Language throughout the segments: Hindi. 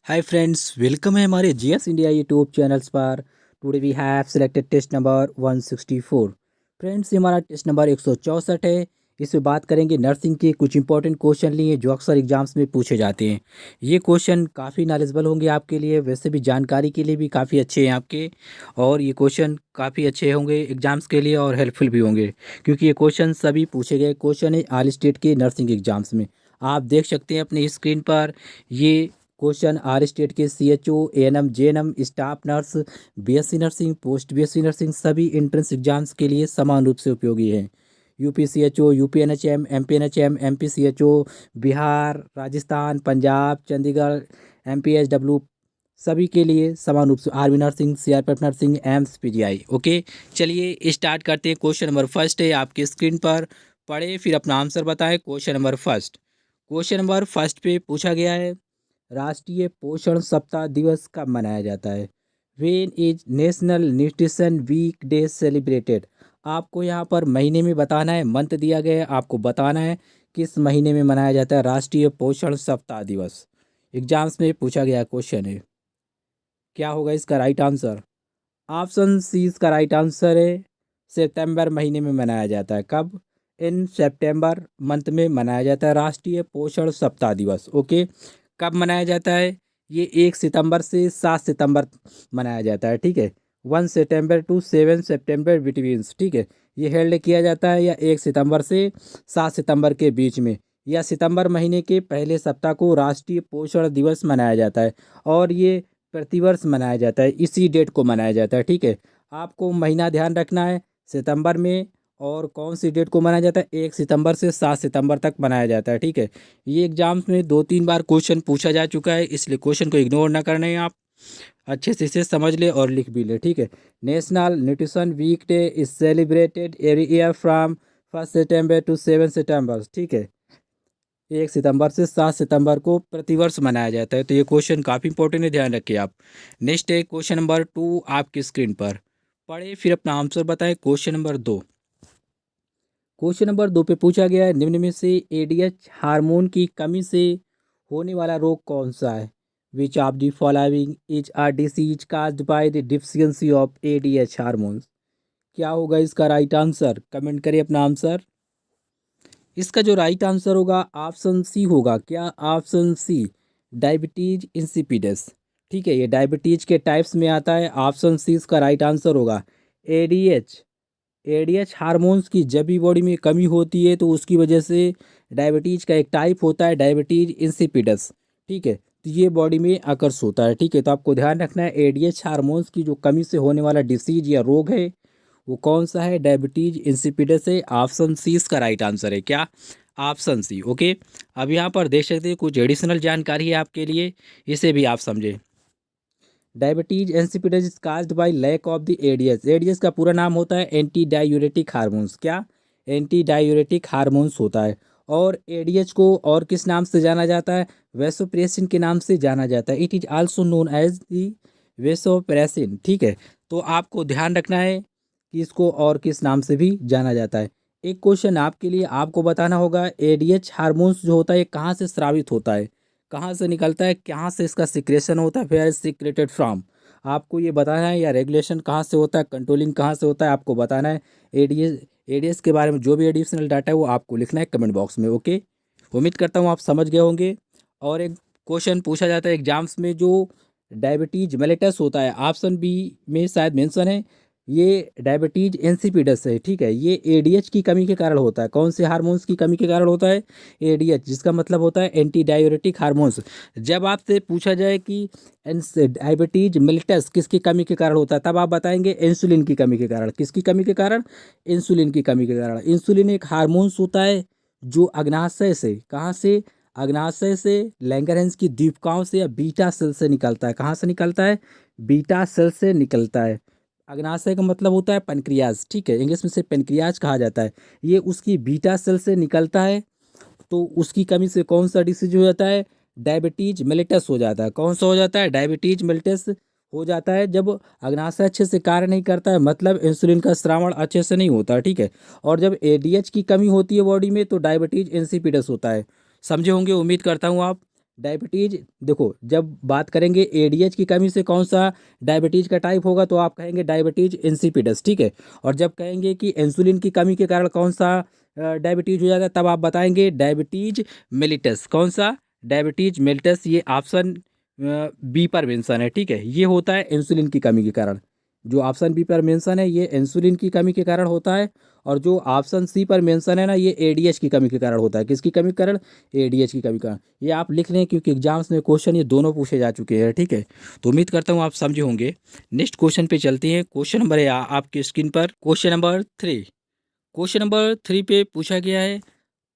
हाय फ्रेंड्स, वेलकम है हमारे जीएस इंडिया यूट्यूब चैनल्स पर। Today we have selected test number 164। Friends, ये हमारा टेस्ट नंबर 164 है। इसमें बात करेंगे नर्सिंग के कुछ इंपॉर्टेंट क्वेश्चन लिए जो अक्सर एग्जाम्स में पूछे जाते हैं। ये क्वेश्चन काफ़ी नॉलेजेबल होंगे आपके लिए, वैसे भी जानकारी के लिए भी काफ़ी अच्छे हैं आपके। और ये क्वेश्चन काफ़ी अच्छे होंगे एग्जाम्स के लिए और हेल्पफुल भी होंगे, क्योंकि ये क्वेश्चन सभी पूछे गए क्वेश्चन है ऑल स्टेट के नर्सिंग एग्जाम्स में। आप देख सकते हैं अपनी स्क्रीन पर ये क्वेश्चन आर स्टेट के CHO, ANM, JNM, staff nurse, BSc nursing, post BSc nursing सभी एंट्रेंस एग्जाम्स के लिए समान रूप से उपयोगी है। UPCHO, UPNHM, MPNHM, MPCHO, Bihar, Rajasthan, Punjab, Chandigarh, MPHW सभी के लिए समान रूप से। Army nursing, CRPF nursing, AIIMS, PGI. Okay, चलिए स्टार्ट करते हैं। क्वेश्चन नंबर फर्स्ट है आपकी स्क्रीन पर। पढ़े फिर अपना आंसर बताएं। Question number first. Question number first पे पूछा गया है, राष्ट्रीय पोषण सप्ताह दिवस कब मनाया जाता है? When is national nutrition week day celebrated? आपको यहाँ पर महीने में बताना है, मंथ दिया गया है, आपको बताना है किस महीने में मनाया जाता है राष्ट्रीय पोषण सप्ताह दिवस। एग्जाम्स में पूछा गया क्वेश्चन है। क्या होगा इसका राइट आंसर? ऑप्शन सी इसका राइट आंसर है। सितंबर महीने में मनाया जाता है। कब? इन सितंबर मंथ में मनाया जाता है राष्ट्रीय पोषण सप्ताह दिवस। ओके, कब मनाया जाता है? ये 1 सितंबर से 7 सितंबर मनाया जाता है। ठीक है, 1 सितंबर टू 7 सितंबर बिटवीन्स। ठीक है, ये हेल्ड किया जाता है या 1 सितंबर से 7 सितंबर के बीच में, या सितंबर महीने के पहले सप्ताह को राष्ट्रीय पोषण दिवस मनाया जाता है। और ये प्रतिवर्ष मनाया जाता है, इसी डेट को मनाया जाता है। ठीक है, आपको महीना ध्यान रखना है सितंबर में, और कौन सी डेट को मनाया जाता है? 1 सितंबर से 7 सितंबर तक मनाया जाता है। ठीक है, ये एग्जाम्स में 2-3 बार क्वेश्चन पूछा जा चुका है, इसलिए क्वेश्चन को इग्नोर ना करना है। आप अच्छे से इसे समझ ले और लिख भी ले। ठीक है, national nutrition week day is celebrated every year from 1 September to 7 September. ठीक है, 1 सितंबर से 7 सितंबर को प्रतिवर्ष मनाया जाता है। तो ये क्वेश्चन काफ़ी इंपॉर्टेंट है, ध्यान रखिए आप। नेक्स्ट है क्वेश्चन नंबर 2 आपकी स्क्रीन पर। पढ़े फिर अपना आंसर बताएं। Question number 2। क्वेश्चन नंबर 2 पे पूछा गया है, निम्न में से एडीएच हार्मोन की कमी से होने वाला रोग कौन सा है? Which of the following is a disease caused by the deficiency of ADH hormones? क्या होगा इसका राइट आंसर? कमेंट करिए अपना आंसर। इसका जो राइट आंसर होगा ऑप्शन सी होगा। क्या? Option C, diabetes insipidus. ठीक है, ये डायबिटीज के टाइप्स में आता है। ऑप्शन सी इसका राइट आंसर होगा। एडीएच, एडीएच हार्मोन्स की जब भी बॉडी में कमी होती है तो उसकी वजह से डायबिटीज का एक टाइप होता है डायबिटीज इंसिपिडस। ठीक है, तो ये बॉडी में अकर्स होता है। ठीक है, तो आपको ध्यान रखना है एडीएच हार्मोन्स की जो कमी से होने वाला डिसीज या रोग है वो कौन सा है? डायबिटीज इंसिपिडस है। ऑप्शन सी इसका राइट आंसर है। क्या? ऑप्शन सी। ओके, अब यहाँ पर देख सकते हैं कुछ एडिशनल जानकारी है आपके लिए, इसे भी आप समझें। Diabetes insipidus is caused by lack of the ADS. ADS का पूरा नाम होता है एंटी डायूरेटिक हार्मोन्स। क्या? एंटी डायूरेटिक हार्मोन्स होता है। और एडीएच को और किस नाम से जाना जाता है? वेसोप्रेसिन के नाम से जाना जाता है। It is also known as the vasopressin. ठीक है, तो आपको ध्यान रखना है कि इसको और किस नाम से भी जाना जाता है। एक क्वेश्चन आपके लिए, आपको बताना होगा एडीएच हार्मोन्स जो होता है कहाँ से स्रावित होता है, कहाँ से निकलता है, कहाँ से इसका सिक्रेशन होता है, वेयर इज सिक्रेटेड फ्रॉम? आपको ये बताना है। या रेगुलेशन कहाँ से होता है, कंट्रोलिंग कहाँ से होता है, आपको बताना है। एडीएस, एडीएस के बारे में जो भी एडिशनल डाटा है वो आपको लिखना है कमेंट बॉक्स में। ओके, उम्मीद करता हूँ आप समझ गए होंगे। और एक क्वेश्चन पूछा जाता है एग्जाम्स में, जो डायबिटीज मेलिटस होता है, ऑप्शन बी में शायद मेंशन है, ये डायबिटीज इंसिपिडस है। ठीक है, ये एडीएच की कमी के कारण होता है। कौन से हार्मोन्स की कमी के कारण होता है? एडीएच, जिसका मतलब होता है एंटी डायूरेटिक हार्मोन्स। जब आपसे पूछा जाए कि डायबिटीज मिलिटस किसकी कमी के कारण होता है, तब आप बताएंगे इंसुलिन की कमी के कारण। किसकी कमी के कारण? इंसुलिन की कमी के कारण। इंसुलिन एक हार्मोन्स होता है जो अग्नाशय से, कहाँ से? अग्नाशय से, लैंगरहैंस की दीपिकाओं से या बीटा सेल से निकलता है। कहाँ से निकलता है? बीटा सेल से निकलता है। अग्नाशय का मतलब होता है पेनक्रियाज। ठीक है, इंग्लिश में से पेनक्रियाज कहा जाता है। ये उसकी बीटा सेल से निकलता है। तो उसकी कमी से कौन सा डिसीज हो जाता है? डायबिटीज मेलिटस हो जाता है। कौन सा हो जाता है? डायबिटीज मेलिटस हो जाता है जब अग्नाशय अच्छे से कार्य नहीं करता है, मतलब इंसुलिन का श्रावण अच्छे से नहीं होता। ठीक है, और जब एडीएच की कमी होती है बॉडी में तो डायबिटीज इंसिपिडस होता है। समझे होंगे, उम्मीद करता हूँ आप। डायबिटीज, देखो जब बात करेंगे एडीएच की कमी से कौन सा डायबिटीज का टाइप होगा, तो आप कहेंगे डायबिटीज इंसिपिडस, ठीक है। और जब कहेंगे कि इंसुलिन की कमी के कारण कौन सा डायबिटीज हो जाता है, तब आप बताएंगे डायबिटीज मेलिटस। कौन सा? Diabetes mellitus. ये ऑप्शन बी पर मेंशन है, ठीक है। ये होता है इंसुलिन की कमी के कारण। जो ऑप्शन बी पर मेंशन है ये इंसुलिन की कमी के कारण होता है, और जो ऑप्शन सी पर मेंशन है ना, ये एडीएच की कमी के कारण होता है। किसकी कमी के कारण? एडीएच की कमी का। ये आप लिख लें क्योंकि एग्जाम्स में क्वेश्चन ये दोनों पूछे जा चुके हैं, ठीक है। तो उम्मीद करता हूँ आप समझे होंगे। नेक्स्ट क्वेश्चन पे चलते हैं। क्वेश्चन नंबर है आपकी स्क्रीन पर, क्वेश्चन नंबर 3। क्वेश्चन नंबर 3 पे पूछा गया है,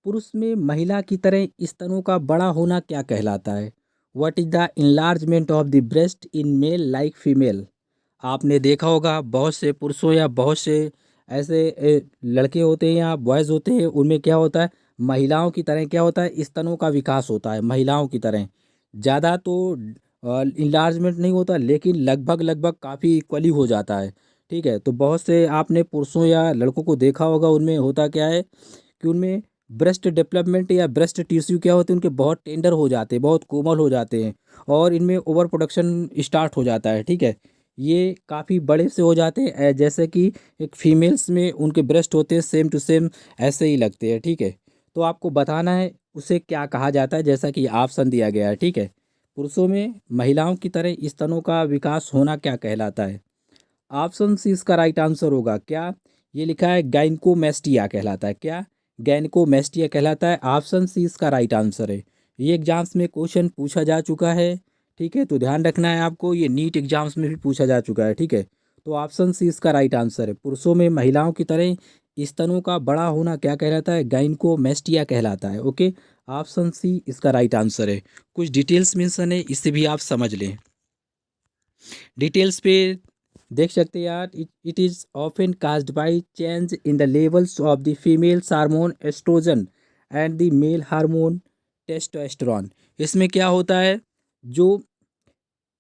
पुरुष में महिला की तरह स्तनों का बड़ा होना क्या कहलाता है? What is the enlargement of the breast in male like female? आपने देखा होगा बहुत से पुरुषों या बहुत से ऐसे लड़के होते हैं या बॉयज़ होते हैं, उनमें क्या होता है, महिलाओं की तरह क्या होता है, स्तनों का विकास होता है महिलाओं की तरह। ज़्यादा तो इन्लार्जमेंट नहीं होता, लेकिन लगभग लगभग काफ़ी इक्वली हो जाता है, ठीक है। तो बहुत से आपने पुरुषों या लड़कों को देखा होगा, उनमें होता क्या है कि उनमें ब्रेस्ट डेवलपमेंट या ब्रेस्ट टिश्यू क्या होते हैं, उनके बहुत टेंडर हो जाते हैं, बहुत कोमल हो जाते हैं, और इनमें ओवर प्रोडक्शन स्टार्ट हो जाता है, ठीक है। ये काफ़ी बड़े से हो जाते हैं, जैसे कि एक फीमेल्स में उनके ब्रेस्ट होते हैं सेम टू सेम ऐसे ही लगते हैं, ठीक है। तो आपको बताना है उसे क्या कहा जाता है, जैसा कि ऑप्शन दिया गया है, ठीक है। पुरुषों में महिलाओं की तरह स्तनों का विकास होना क्या कहलाता है? ऑप्शन सी इसका राइट आंसर होगा। क्या? ये लिखा है गाइनकोमेस्टिया कहलाता है। क्या? गाइनकोमेस्टिया कहलाता है। ऑप्शन सी इसका राइट आंसर है। ये एग्जाम्स में क्वेश्चन पूछा जा चुका है, ठीक है। तो ध्यान रखना है आपको, ये नीट एग्जाम्स में भी पूछा जा चुका है, ठीक है। तो ऑप्शन सी इसका राइट आंसर है। पुरुषों में महिलाओं की तरह स्तनों का बड़ा होना क्या कहलाता है? गाइनकोमेस्टिया कहलाता है, ओके। ऑप्शन सी इसका राइट आंसर है। कुछ डिटेल्स मेंशन है, इससे भी आप समझ लें। डिटेल्स पे देख सकते हैं यार। It is often caused by change in the levels of the females hormone estrogen and the male hormone testosterone. इसमें क्या होता है, जो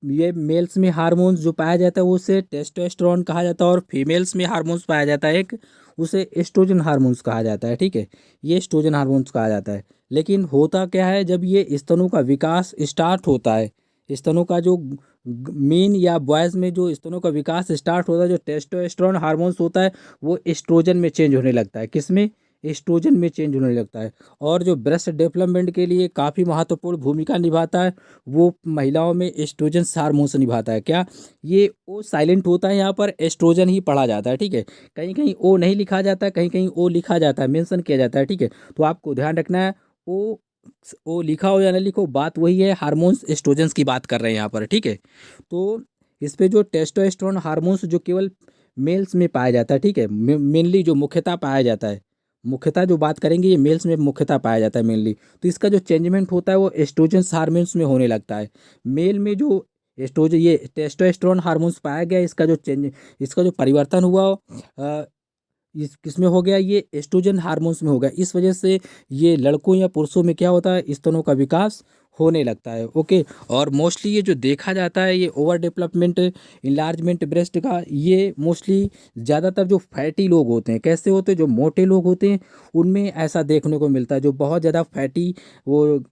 ये मेल्स में हार्मोन्स जो पाया जाता है उसे टेस्टोस्टेरोन कहा जाता है, और फीमेल्स में हार्मोन्स पाया जाता है एक, उसे एस्ट्रोजन हार्मोन्स कहा जाता है, ठीक है। ये एस्ट्रोजन हार्मोन्स कहा जाता है। लेकिन होता क्या है, जब ये स्तनों का विकास स्टार्ट होता है, स्तनों का जो मेन या बॉयज़ में जो स्तनों का विकास स्टार्ट होता है, जो टेस्टोस्टेरोन हार्मोन्स होता है वो एस्ट्रोजन में चेंज होने लगता है। किसमें? एस्ट्रोजन में चेंज होने लगता है। और जो ब्रेस्ट डेवलपमेंट के लिए काफ़ी महत्वपूर्ण भूमिका निभाता है, वो महिलाओं में एस्ट्रोजन हार्मोन से निभाता है। क्या? ये ओ साइलेंट होता है, यहाँ पर एस्ट्रोजन ही पढ़ा जाता है, ठीक है। कहीं कहीं ओ नहीं लिखा जाता है, कहीं कहीं ओ लिखा जाता है, मेंशन किया जाता है, ठीक है। तो आपको ध्यान रखना है, ओ लिखा हो या ना लिखो, बात वही है, हार्मोन्स एस्ट्रोजन्स की बात कर रहे हैं यहाँ पर, ठीक है। तो इस पे जो टेस्टोस्टेरोन हार्मोन्स जो केवल मेल्स में पाया जाता है, ठीक है, मेनली जो मुख्यतः पाया जाता है, मुख्यतः जो बात करेंगे ये मेल्स में मुख्यतः पाया जाता है मेनली। तो इसका जो चेंजमेंट होता है वो एस्ट्रोजन हार्मोन्स में होने लगता है। मेल में जो एस्ट्रोजन ये टेस्टोस्टेरोन हार्मोन्स पाया गया, इसका जो परिवर्तन हुआ इस किसमें हो गया, ये एस्ट्रोजन हार्मोन्स में हो गया। इस वजह से ये लड़कों या पुरुषों में क्या होता है, स्तनों का विकास होने लगता है, ओके। और मोस्टली ये जो देखा जाता है, ये ओवर डेवलपमेंट इंलार्जमेंट ब्रेस्ट का, ये मोस्टली ज़्यादातर जो फैटी लोग होते हैं, कैसे होते हैं, जो मोटे लोग होते हैं उनमें ऐसा देखने को मिलता है। जो बहुत ज़्यादा फैटी, वो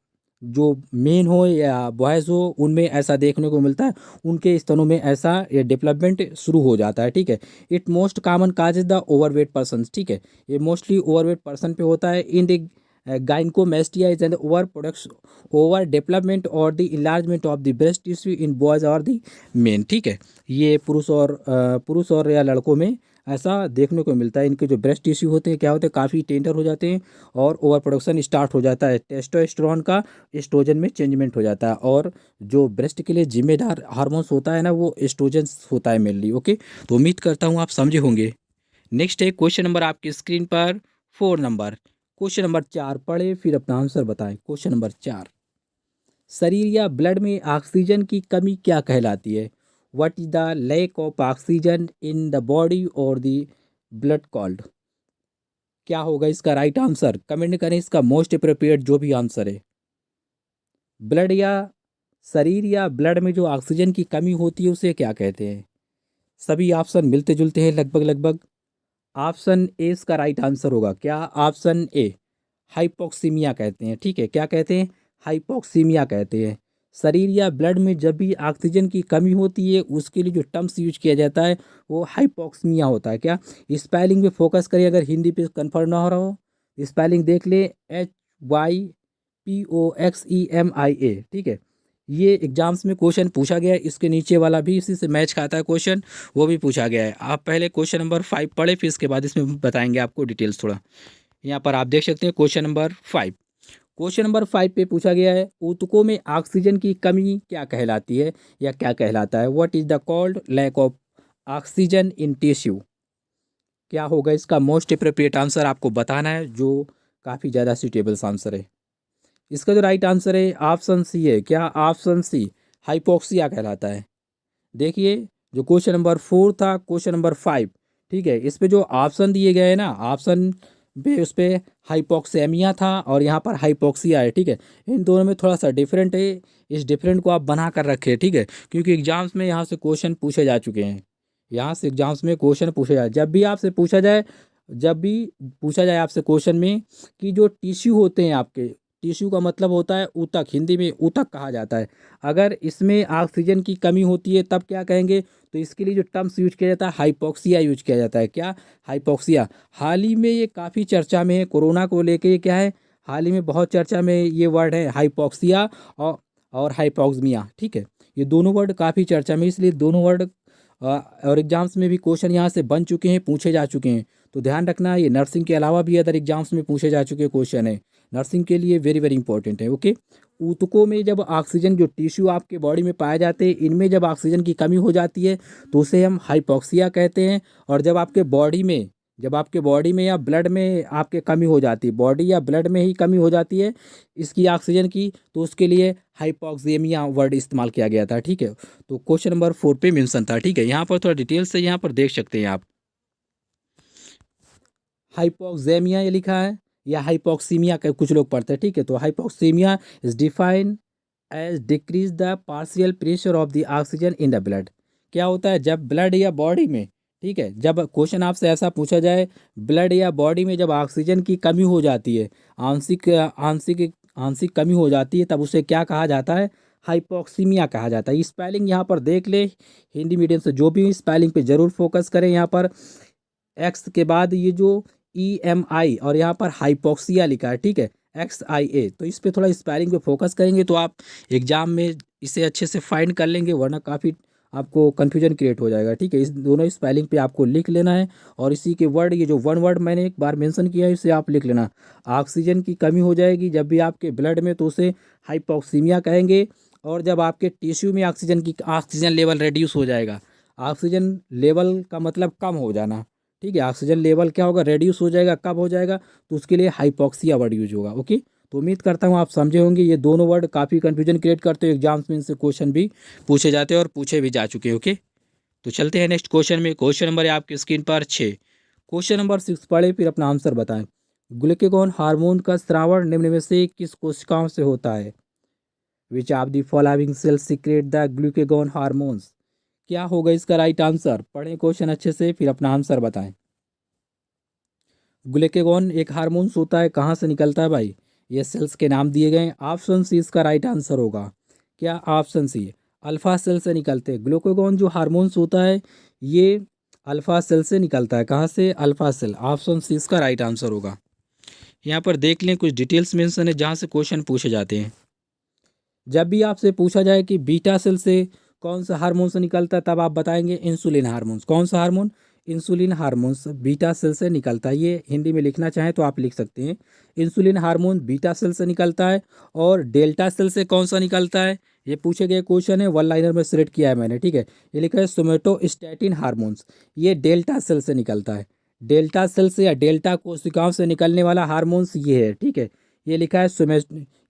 जो मेन हो या बॉयज़ हो, उनमें ऐसा देखने को मिलता है, उनके स्तनों में ऐसा ये डेवलपमेंट शुरू हो जाता है, ठीक है। It most common cause is the overweight person, ठीक है। ये मोस्टली ओवरवेट पर्सन पे होता है। In the gynaecomastia is an over development और the enlargement of the breast tissue in boys और द मेन, ठीक है। ये पुरुष और या लड़कों में ऐसा देखने को मिलता है। इनके जो ब्रेस्ट टिश्यू होते हैं क्या होते हैं, काफ़ी टेंडर हो जाते हैं, और ओवर प्रोडक्शन स्टार्ट हो जाता है टेस्टोस्टेरोन का, एस्ट्रोजन में चेंजमेंट हो जाता है। और जो ब्रेस्ट के लिए जिम्मेदार हार्मोन्स होता है ना, वो एस्ट्रोजन होता है मेनली, ओके। तो उम्मीद करता हूँ आप समझे होंगे। नेक्स्ट है क्वेश्चन नंबर आपकी स्क्रीन पर 4 नंबर। क्वेश्चन नंबर 4 पढ़े फिर अपना आंसर बताएं। क्वेश्चन नंबर 4, शरीर या ब्लड में ऑक्सीजन की कमी क्या कहलाती है? What is the lack of oxygen in the body और द ब्लड कॉल्ड? क्या होगा इसका राइट आंसर? कमेंट करें इसका मोस्ट अप्रोप्रिएट जो भी आंसर है। ब्लड या शरीर या ब्लड में जो ऑक्सीजन की कमी होती है उसे क्या कहते हैं? सभी ऑप्शन मिलते जुलते हैं लगभग लगभग। ऑप्शन ए इसका राइट आंसर होगा। क्या? ऑप्शन ए हाइपोक्सीमिया कहते हैं, ठीक है। क्या कहते हैं? हाइपोक्सीमिया कहते हैं। शरीर या ब्लड में जब भी ऑक्सीजन की कमी होती है उसके लिए जो टर्म्स यूज किया जाता है वो हाइपोक्सीमिया होता है। क्या स्पेलिंग पे फोकस करिए, अगर हिंदी पे कंफर्म ना हो रहा हो स्पेलिंग देख ले, HYPOXEMIA, ठीक है। ये एग्जाम्स में क्वेश्चन पूछा गया है, इसके नीचे वाला भी इसी से मैच खाता है क्वेश्चन, वो भी पूछा गया है। आप पहले क्वेश्चन नंबर 5 पढ़े, फिर इसके बाद इसमें बताएंगे आपको डिटेल्स थोड़ा। यहाँ पर आप देख सकते हैं क्वेश्चन नंबर 5। क्वेश्चन नंबर 5 पे पूछा गया है ऊतकों में ऑक्सीजन की कमी क्या कहलाती है या क्या कहलाता है। What is the called lack of oxygen in tissue. क्या होगा इसका मोस्ट अप्रोप्रिएट आंसर आपको बताना है, जो काफ़ी ज़्यादा सूटेबल आंसर है। इसका जो राइट आंसर है ऑप्शन सी है। क्या ऑप्शन सी हाइपोक्सिया कहलाता है। देखिए जो क्वेश्चन नंबर 4 था, क्वेश्चन नंबर 5, ठीक है, इस पे जो ऑप्शन दिए गए हैं ना, ऑप्शन पे उस पे हाइपोक्सेमिया था और यहाँ पर हाइपोक्सिया है, ठीक है। इन दोनों में थोड़ा सा डिफरेंट है, इस डिफरेंट को आप बना कर रखें, ठीक है, क्योंकि एग्जाम्स में यहाँ से क्वेश्चन पूछे जा चुके हैं। यहाँ से एग्जाम्स में क्वेश्चन पूछे जाए, जब भी आपसे पूछा जाए, जब भी पूछा जाए आपसे क्वेश्चन में कि जो टिश्यू होते हैं आपके, टिश्यू का मतलब होता है ऊतक, हिंदी में ऊतक कहा जाता है। अगर इसमें ऑक्सीजन की कमी होती है तब क्या कहेंगे, तो इसके लिए जो टर्म्स यूज किया जाता है हाइपोक्सिया यूज किया जाता है। क्या हाइपोक्सिया। हाल ही में ये काफ़ी चर्चा में है, कोरोना को लेके ये क्या है, हाल ही में बहुत चर्चा में ये वर्ड है हाइपोक्सिया और हाइपोक्सिमिया, ठीक है। ये दोनों वर्ड काफ़ी चर्चा में, इसलिए दोनों वर्ड और एग्जाम्स में भी क्वेश्चन यहाँ से बन चुके हैं, पूछे जा चुके हैं। तो ध्यान रखना, ये नर्सिंग के अलावा भी अदर एग्जाम्स में पूछे जा चुके क्वेश्चन है, नर्सिंग के लिए वेरी वेरी इंपॉर्टेंट है। ओके, ऊतकों में जब ऑक्सीजन, जो टिश्यू आपके बॉडी में पाए जाते हैं, इनमें जब ऑक्सीजन की कमी हो जाती है तो उसे हम हाइपोक्सिया कहते हैं। और जब आपके बॉडी में, जब आपके बॉडी में या ब्लड में आपके कमी हो जाती है, बॉडी या ब्लड में ही कमी हो जाती है इसकी ऑक्सीजन की, तो उसके लिए हाइपोक्सेमिया वर्ड इस्तेमाल किया गया था, ठीक है। तो क्वेश्चन नंबर 4 पे मेंशन था, ठीक है। यहाँ पर थोड़ा डिटेल से यहाँ पर देख सकते हैं आप, हाइपोक्सेमिया ये लिखा है या हाइपोक्सीमिया का कुछ लोग पढ़ते हैं, ठीक है। तो hypoxemia is defined as decrease the partial pressure of the oxygen in the blood. क्या होता है जब ब्लड या बॉडी में, ठीक है, जब क्वेश्चन आपसे ऐसा पूछा जाए ब्लड या बॉडी में जब ऑक्सीजन की कमी हो जाती है, आंशिक आंशिक आंशिक कमी हो जाती है, तब उसे क्या कहा जाता है, हाइपोक्सीमिया कहा जाता है। स्पेलिंग यहाँ पर देख ले, हिंदी मीडियम से जो भी स्पेलिंग पे ज़रूर फोकस करें। यहाँ पर एक्स के बाद ये जो EMI और यहाँ पर हाइपोक्सिया लिखा है, ठीक है, XIA, तो इस पे थोड़ा स्पेलिंग पे फोकस करेंगे तो आप एग्जाम में इसे अच्छे से फाइंड कर लेंगे, वरना काफ़ी आपको कन्फ्यूजन क्रिएट हो जाएगा, ठीक है। इस दोनों स्पेलिंग पे आपको लिख लेना है और इसी के वर्ड, ये जो वन वर्ड मैंने एक बार मेंशन किया है इसे आप लिख लेना। ऑक्सीजन की कमी हो जाएगी जब भी आपके ब्लड में तो उसे हाइपोक्सीमिया कहेंगे। और जब आपके टिश्यू में ऑक्सीजन लेवल रिड्यूस हो जाएगा, ऑक्सीजन लेवल का मतलब कम हो जाना, ठीक है, ऑक्सीजन लेवल क्या होगा, रेड्यूस हो जाएगा, कब हो जाएगा, तो उसके लिए हाइपोक्सिया वर्ड यूज होगा। ओके, तो उम्मीद करता हूँ आप समझे होंगे। ये दोनों वर्ड काफ़ी कंफ्यूजन क्रिएट करते हैं, एग्जाम्स में इनसे क्वेश्चन भी पूछे जाते हैं और पूछे भी जा चुके हैं। ओके, तो चलते हैं नेक्स्ट क्वेश्चन में। क्वेश्चन नंबर है आपकी स्क्रीन पर 6। क्वेश्चन नंबर 6 पढ़े फिर अपना आंसर बताएं। ग्लूकेगॉन हार्मोन का स्रावण निम्न में से किस कोशिकाओं से होता है। Which of the following cell secrete the glucagon hormones. क्या होगा इसका राइट आंसर। पढ़ें क्वेश्चन अच्छे से फिर अपना आंसर बताएं। ग्लूकेगॉन एक हार्मोन्स होता है, कहाँ से निकलता है भाई, ये सेल्स के नाम दिए गए हैं। ऑप्शन सी इसका राइट आंसर होगा। क्या ऑप्शन सी अल्फा सेल से निकलते हैं। ग्लूकेगॉन जो हार्मोन्स होता है ये अल्फा सेल से निकलता है, कहाँ से, अल्फा सेल। ऑप्शन सी इसका राइट आंसर होगा। यहाँ पर देख लें कुछ डिटेल्स मेंशन है जहाँ से क्वेश्चन पूछे जाते हैं। जब भी आपसे पूछा जाए कि बीटा सेल से कौन सा हार्मोन से निकलता है, तब आप बताएंगे इंसुलिन हार्मोन्स। कौन सा hormone, insulin hormones beta cell से निकलता है। ये हिंदी में लिखना चाहें तो आप लिख सकते हैं, इंसुलिन हार्मोन बीटा सेल से निकलता है। और डेल्टा सेल से कौन सा निकलता है, ये पूछे गए क्वेश्चन है, वन लाइनर में सिलेक्ट किया है मैंने, ठीक है। ये लिखा है सोमेटोस्टैटिन हार्मोन्स, ये डेल्टा सेल से निकलता है। डेल्टा सेल से या डेल्टा कोशिकाओं से निकलने वाला हार्मोन्स ये है, ठीक है। ये लिखा है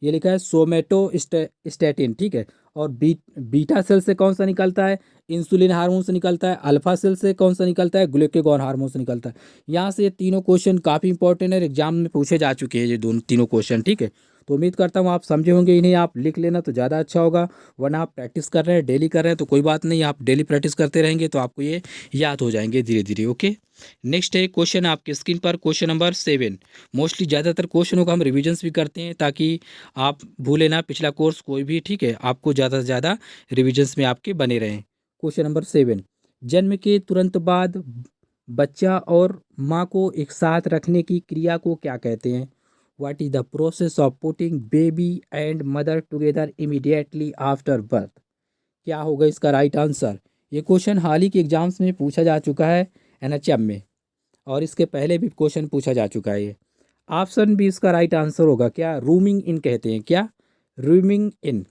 ये लिखा है सोमेटोस्टैटिन, ठीक है। और बीटा सेल से कौन सा निकलता है, इंसुलिन हार्मोन से निकलता है। अल्फा सेल से कौन सा निकलता है, ग्लूकेगॉन हार्मोन से निकलता है। यहाँ से ये तीनों क्वेश्चन काफ़ी इंपॉर्टेंट है, एग्जाम में पूछे जा चुके हैं ये दोनों तीनों क्वेश्चन, ठीक है। तो उम्मीद करता हूँ आप समझे होंगे इन्हें, आप लिख लेना तो ज़्यादा अच्छा होगा, वरना आप प्रैक्टिस कर रहे हैं, डेली कर रहे हैं तो कोई बात नहीं, आप डेली प्रैक्टिस करते रहेंगे तो आपको ये याद हो जाएंगे धीरे धीरे। ओके, नेक्स्ट है क्वेश्चन आपके स्क्रीन पर, क्वेश्चन नंबर 7। मोस्टली ज़्यादातर क्वेश्चनों का हम रिविजन्स भी करते हैं ताकि आप भूले ना पिछला कोर्स कोई भी, ठीक है, आपको ज़्यादा से ज़्यादा रिविजन्स में आपके बने रहें। क्वेश्चन नंबर 7, जन्म के तुरंत बाद बच्चा और माँ को एक साथ रखने की क्रिया को क्या कहते हैं? What is the process of putting baby and mother together immediately after birth? क्या होगा इसका राइट आंसर? ये क्वेश्चन हाल ही के एग्जाम्स में पूछा जा चुका है एनएचएम में, और इसके पहले भी क्वेश्चन पूछा जा चुका है। ये ऑप्शन भी इसका राइट आंसर होगा। क्या? रूमिंग इन कहते हैं। क्या? Rooming in.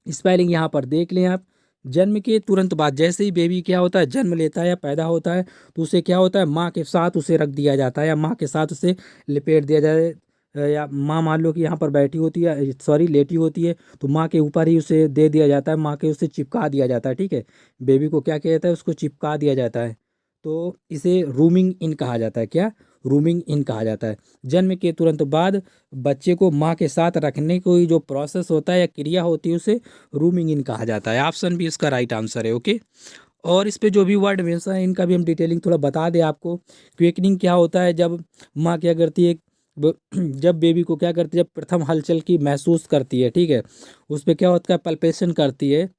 स्पेलिंग यहाँ पर देख लें आप। जन्म के तुरंत बाद जैसे ही बेबी क्या होता है, जन्म लेता है या पैदा होता है, तो उसे क्या होता है, माँ के साथ उसे रख दिया जाता है या माँ के साथ उसे लिपेट दिया जाए, या माँ मान लो कि यहाँ पर बैठी होती है, सॉरी लेटी होती है, तो माँ के ऊपर ही उसे दे दिया जाता है, माँ के उसे चिपका दिया जाता है। ठीक है, बेबी को क्या किया जाता है, उसको चिपका दिया जाता है, तो इसे रूमिंग इन कहा जाता है। क्या? रूमिंग इन कहा जाता है। जन्म के तुरंत बाद बच्चे को माँ के साथ रखने को जो प्रोसेस होता है या क्रिया होती है उसे रूमिंग इन कहा जाता है। ऑप्शन भी इसका राइट आंसर है। ओके, और इस पे जो भी वर्ड मेंशन है इनका भी हम डिटेलिंग थोड़ा बता दें आपको। क्वेकनिंग क्या होता है, जब माँ क्या करती है, जब बेबी को क्या करती है, जब प्रथम हलचल की महसूस करती है, ठीक है, उस पर क्या होता है, पल्पेशन करती है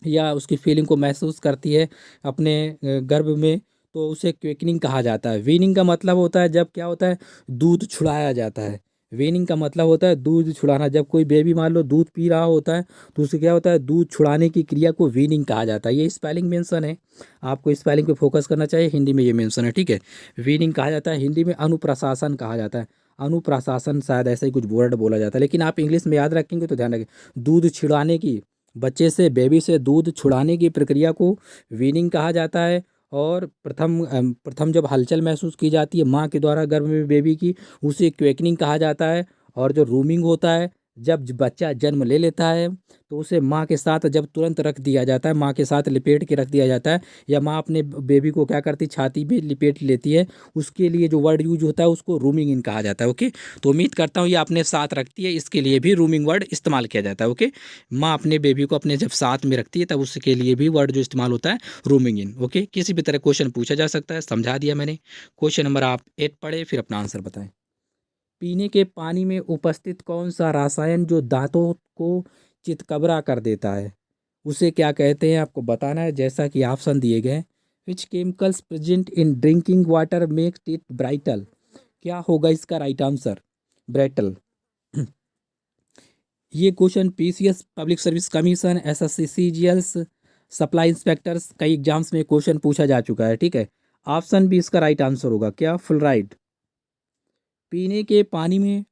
या उसकी फीलिंग को महसूस करती है अपने गर्भ में, तो उसे क्वेकनिंग कहा जाता है। वीनिंग का मतलब होता है जब क्या होता है, दूध छुड़ाया जाता है। वीनिंग का मतलब होता है दूध छुड़ाना। जब कोई बेबी मान लो दूध पी रहा होता है तो उसे क्या होता है, दूध छुड़ाने की क्रिया को वीनिंग कहा जाता है। ये स्पेलिंग मेंशन है, आपको स्पेलिंग पे फोकस करना चाहिए, हिंदी में ये मेंशन है। ठीक है, वीनिंग कहा जाता है, हिंदी में अनुप्रशासन कहा जाता है। अनुप्रशासन शायद ऐसा ही कुछ वर्ड बोला जाता है, लेकिन आप इंग्लिश में याद रखेंगे तो ध्यान रखें। दूध छिड़ाने की, बच्चे से बेबी से दूध छुड़ाने की प्रक्रिया को वीनिंग कहा जाता है। और प्रथम जब हलचल महसूस की जाती है माँ के द्वारा गर्भ में बेबी की, उसे क्वेकनिंग कहा जाता है। और जो रूमिंग होता है, जब बच्चा जन्म ले लेता है तो उसे माँ के साथ जब तुरंत रख दिया जाता है, माँ के साथ लिपेट के रख दिया जाता है, या माँ अपने बेबी को क्या करती, छाती में लिपेट लेती है, उसके लिए जो वर्ड यूज होता है उसको रूमिंग इन कहा जाता है। ओके, तो उम्मीद करता हूँ ये अपने साथ रखती है, इसके लिए भी रूमिंग वर्ड इस्तेमाल किया जाता है। ओके, माँ अपने बेबी को अपने जब साथ में रखती है तब उसके लिए भी वर्ड जो इस्तेमाल होता है रूमिंग इन। ओके, किसी भी तरह क्वेश्चन पूछा जा सकता है, समझा दिया मैंने। क्वेश्चन नंबर आप 8 पढ़े, फिर अपना आंसर बताएं। पीने के पानी में उपस्थित कौन सा रसायन जो दांतों को चितकबरा कर देता है, उसे क्या कहते हैं, आपको बताना है। जैसा कि ऑप्शन दिए गए हैं, which chemicals present in drinking water makes it brittle? क्या होगा इसका राइट आंसर? ब्राइटल। ये question PCS, public service commission, SSC, CGLs, supply inspectors, कई एग्जाम्स में क्वेश्चन पूछा जा चुका है। ठीक है, ऑप्शन भी इसका राइट आंसर होगा। क्या? फ्लोराइड। पीने के पानी में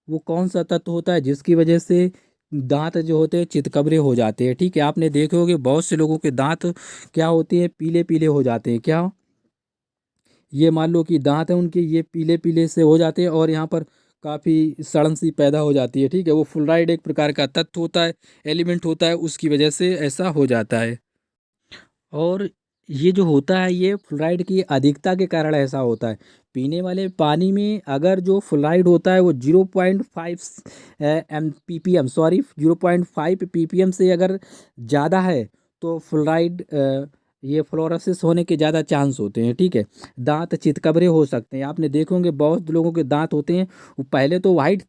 वो कौन सा तत्व होता है जिसकी वजह से दांत जो होते हैं चितकबरे हो जाते हैं? ठीक है, आपने देखे होंगे बहुत से लोगों के दांत क्या होते हैं, पीले पीले हो जाते हैं। क्या? ये मान लो कि दांत है उनके, ये पीले पीले से हो जाते हैं और यहाँ पर काफ़ी सड़न सी पैदा हो जाती है। ठीक है, वो फ्लोराइड एक प्रकार का तत्व होता है, एलिमेंट होता है, उसकी वजह से ऐसा हो जाता है। और ये जो होता है ये फ्लोराइड की अधिकता के कारण ऐसा होता है। पीने वाले पानी में अगर जो फ्लोराइड होता है वो 0.5 ppm, सॉरी 0.5 ppm से अगर ज़्यादा है तो फ्लोराइड ये फ्लोरोसिस होने के ज़्यादा चांस होते हैं। ठीक है, दांत चितकबरे हो सकते हैं। आपने देखोगे बहुत लोगों के दांत होते हैं, वो पहले तो वाइट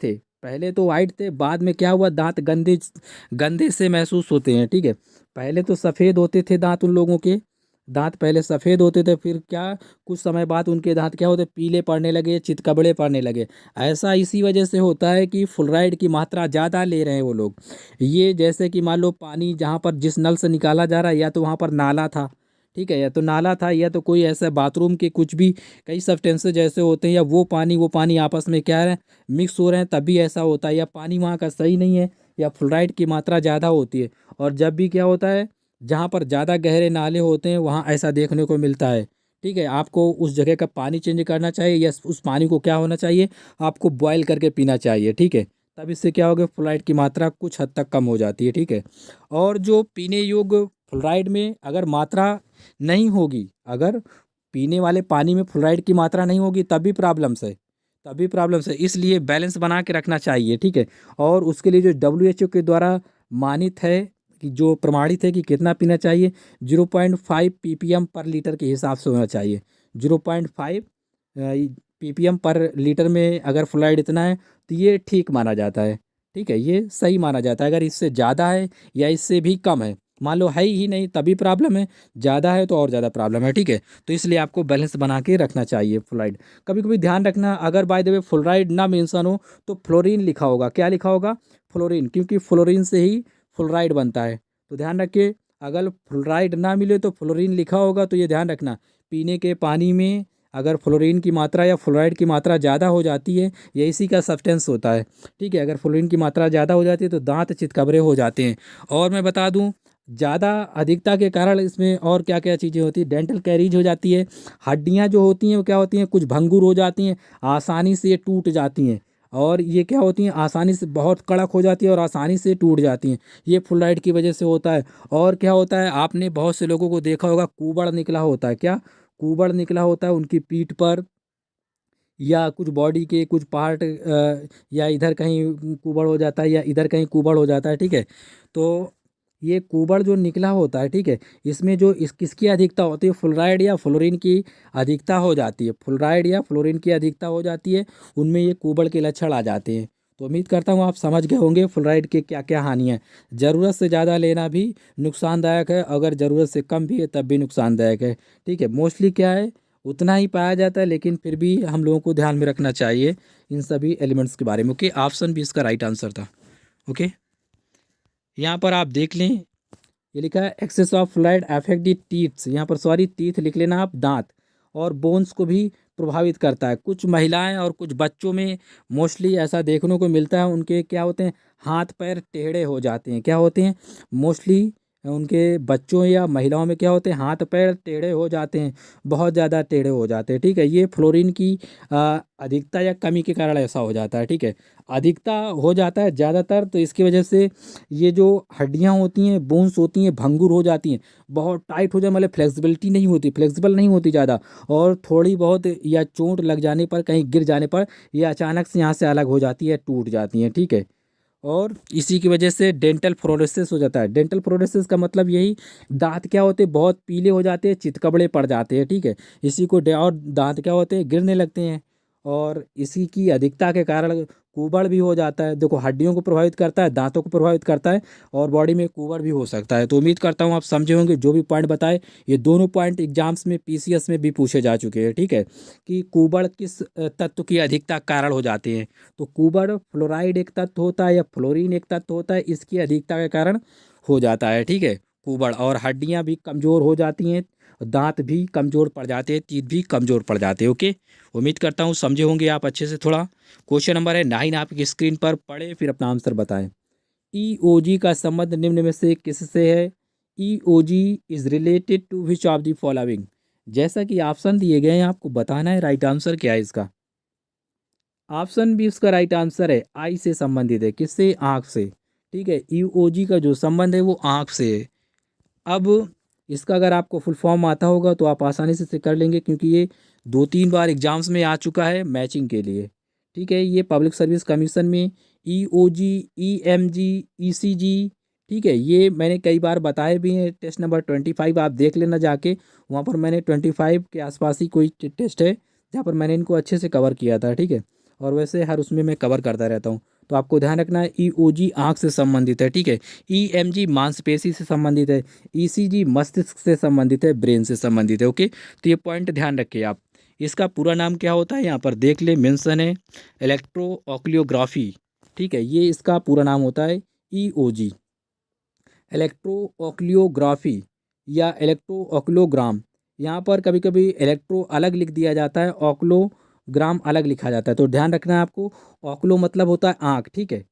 थे, बाद में क्या हुआ, दांत गंदे गंदे से महसूस होते हैं। ठीक है, पहले तो सफ़ेद होते थे दांत उन लोगों के, दांत पहले सफ़ेद होते थे, फिर क्या कुछ समय बाद उनके दांत क्या होते, पीले पड़ने लगे, चितकबड़े पड़ने लगे। ऐसा इसी वजह से होता है कि फ्लोराइड की मात्रा ज़्यादा ले रहे हैं वो लोग। ये जैसे कि मान लो पानी जहाँ पर जिस नल से निकाला जा रहा है, या तो वहाँ पर नाला था, ठीक है, या तो नाला था, या तो कोई ऐसा बाथरूम के कुछ भी कई सब्सटेंसेस जैसे होते हैं, या वो पानी आपस में क्या है, मिक्स हो रहे हैं, तभी ऐसा होता है। या पानी वहाँ का सही नहीं है, या फ्लोराइड की मात्रा ज़्यादा होती है। और जब भी क्या होता है, जहाँ पर ज़्यादा गहरे नाले होते हैं वहाँ ऐसा देखने को मिलता है। ठीक है, आपको उस जगह का पानी चेंज करना चाहिए, या उस पानी को क्या होना चाहिए, आपको बॉयल करके पीना चाहिए। ठीक है, तब इससे क्या होगा, फ्लोराइड की मात्रा कुछ हद तक कम हो जाती है। ठीक है, और जो पीने योग्य फ्लोराइड में अगर मात्रा नहीं होगी, अगर पीने वाले पानी में फ्लोराइड की मात्रा नहीं होगी तब भी प्रॉब्लम्स है, तभी प्रॉब्लम से, इसलिए बैलेंस बना के रखना चाहिए, ठीक है। और उसके लिए जो WHO के द्वारा मानित है कि जो प्रमाणित है कि कितना पीना चाहिए, 0.5 ppm पर लीटर के हिसाब से होना चाहिए। 0.5 ppm पर लीटर में अगर फ्लोराइड इतना है तो ये ठीक माना जाता है, ठीक है, ये सही माना जाता है। अगर इससे ज़्यादा है या इससे भी कम है, मान लो है ही नहीं तभी प्रॉब्लम है, ज़्यादा है तो और ज़्यादा प्रॉब्लम है, ठीक है। तो इसलिए आपको बैलेंस बना के रखना चाहिए फ्लोराइड। कभी कभी ध्यान रखना, अगर बाय द वे फ्लोराइड ना मेंशन हो तो फ्लोरीन लिखा होगा। क्या लिखा होगा? फ्लोरीन, क्योंकि फ्लोरीन से ही फ्लोराइड बनता है। तो ध्यान रखिए, अगर फ्लोराइड ना मिले तो फ्लोरीन लिखा होगा, तो ये ध्यान रखना। पीने के पानी में अगर फ्लोरीन की मात्रा या फ्लोराइड की मात्रा ज़्यादा हो जाती है, ये इसी का सब्सटेंस होता है, ठीक है। अगर फ्लोरीन की मात्रा ज़्यादा हो जाती है तो दांत चितकबरे हो जाते हैं। और मैं बता दूं, ज़्यादा अधिकता के कारण इसमें और क्या क्या चीज़ें होती हैं, डेंटल कैरीज हो जाती है। हड्डियाँ जो होती हैं वो क्या होती हैं, कुछ भंगुर हो जाती हैं, आसानी से ये टूट जाती हैं। और ये क्या होती हैं, आसानी से बहुत कड़क हो जाती है और आसानी से टूट जाती हैं। ये फ्लोराइड की वजह से होता है। और क्या होता है, आपने बहुत से लोगों को देखा होगा, कूबड़ निकला होता है। क्या कूबड़ निकला होता है उनकी पीठ पर, या कुछ बॉडी के कुछ पार्ट, या इधर कहीं कुबड़ हो जाता है या इधर कहीं कुबड़ हो जाता है, ठीक है। तो ये कुबड़ जो निकला होता है, ठीक है, इसमें जो इस किसकी अधिकता होती है, फ्लोराइड या फ्लोरीन की अधिकता हो जाती है। फ्लोराइड या फ्लोरीन की अधिकता हो जाती है, उनमें ये कुबड़ के लक्षण आ जाते हैं। तो उम्मीद करता हूँ आप समझ गए होंगे फ्लोराइड के क्या क्या हानि है। ज़रूरत से ज़्यादा लेना भी नुकसानदायक है, अगर ज़रूरत से कम भी है तब भी नुकसानदायक है, ठीक है। मोस्टली क्या है, उतना ही पाया जाता है, लेकिन फिर भी हम लोगों को ध्यान में रखना चाहिए इन सभी एलिमेंट्स के बारे में। ओके, ऑप्शन भी इसका राइट आंसर था। ओके, यहाँ पर आप देख लें, ये लिखा है excess of fluoride affect the teeths, यहाँ पर सॉरी टीथ लिख लेना आप, दांत और बोन्स को भी प्रभावित करता है। कुछ महिलाएं और कुछ बच्चों में मोस्टली ऐसा देखने को मिलता है, उनके क्या होते हैं, हाथ पैर टेढ़े हो जाते हैं। क्या होते हैं? मोस्टली उनके बच्चों या महिलाओं में क्या होते हैं, हाथ पैर टेढ़े हो जाते हैं, बहुत ज़्यादा टेढ़े हो जाते हैं, ठीक है। ये फ्लोरीन की अधिकता या कमी के कारण ऐसा हो जाता है, ठीक है। अधिकता हो जाता है ज़्यादातर, तो इसकी वजह से ये जो हड्डियाँ होती हैं, बोन्स होती हैं, भंगुर हो जाती हैं, बहुत टाइट हो जाए, मतलब फ्लेक्सिबिलिटी नहीं होती, फ्लेक्सिबल नहीं होती ज़्यादा। और थोड़ी बहुत या चोट लग जाने पर, कहीं गिर जाने पर, ये अचानक से यहाँ से अलग हो जाती है, टूट जाती हैं, ठीक है। और इसी की वजह से डेंटल फ्लोरोसिस हो जाता है। डेंटल फ्लोरोसिस का मतलब यही, दांत क्या होते हैं, बहुत पीले हो जाते हैं, चितकबड़े पड़ जाते हैं, ठीक है। इसी को और दांत क्या होते हैं, गिरने लगते हैं। और इसी की अधिकता के कारण कुबड़ भी हो जाता है। देखो, हड्डियों को प्रभावित करता है, दांतों को प्रभावित करता है, और बॉडी में कुबड़ भी हो सकता है। तो उम्मीद करता हूँ आप समझे होंगे, जो भी पॉइंट बताए, ये दोनों पॉइंट एग्जाम्स में PCS में भी पूछे जा चुके हैं, ठीक है, कि कुबड़ किस तत्व की अधिकता कारण हो जाते हैं। तो कुबड़ फ्लोराइड एक तत्व होता है या फ्लोरीन एक तत्व होता है, इसकी अधिकता के कारण हो जाता है, ठीक है, कुबड़। और हड्डियाँ भी कमज़ोर हो जाती हैं, दांत भी कमज़ोर पड़ जाते हैं, teeth भी कमज़ोर पड़ जाते हैं। ओके, उम्मीद करता हूँ समझे होंगे आप अच्छे से। थोड़ा क्वेश्चन नंबर है 9 आपकी स्क्रीन पर, पढ़े फिर अपना आंसर बताएं। EOG का संबंध निम्न में से किससे है? EOG is related to which of the following? जैसा कि ऑप्शन दिए गए हैं, आपको बताना है राइट आंसर क्या है इसका। ऑप्शन बी इसका राइट आंसर है, आई से संबंधित है। किससे? आँख से, ठीक है। EOG का जो संबंध है वो आँख से है। अब इसका अगर आपको फुल फॉर्म आता होगा तो आप आसानी से इसे कर लेंगे, क्योंकि ये 2-3 बार एग्जाम्स में आ चुका है मैचिंग के लिए, ठीक है। ये पब्लिक सर्विस कमीशन में EOG, EMG, ECG, ठीक है, ये मैंने कई बार बताए भी हैं। टेस्ट नंबर 25 आप देख लेना जाके, वहाँ पर मैंने 25 के आसपास ही कोई टेस्ट है जहाँ पर मैंने इनको अच्छे से कवर किया था, ठीक है। और वैसे हर उसमें मैं कवर करता रहता हूँ। तो आपको ध्यान रखना है, EOG आँख से संबंधित है, ठीक है। EMG मांसपेशी से संबंधित है, ECG मस्तिष्क से संबंधित है, ब्रेन से संबंधित है। ओके, तो ये पॉइंट ध्यान रखिए आप। इसका पूरा नाम क्या होता है, यहाँ पर देख ले, मेंशन है, इलेक्ट्रो ऑक्लियोग्राफी, ठीक है, ये इसका पूरा नाम होता है EOG, इलेक्ट्रो ऑक्लियोग्राफी या इलेक्ट्रो ऑक्लोग्राम। यहाँ पर कभी कभी इलेक्ट्रो अलग लिख दिया जाता है, ऑक्लोग्राम अलग लिखा जाता है। तो ध्यान रखना है आपको, ऑक्लो मतलब होता है आँख, ठीक है,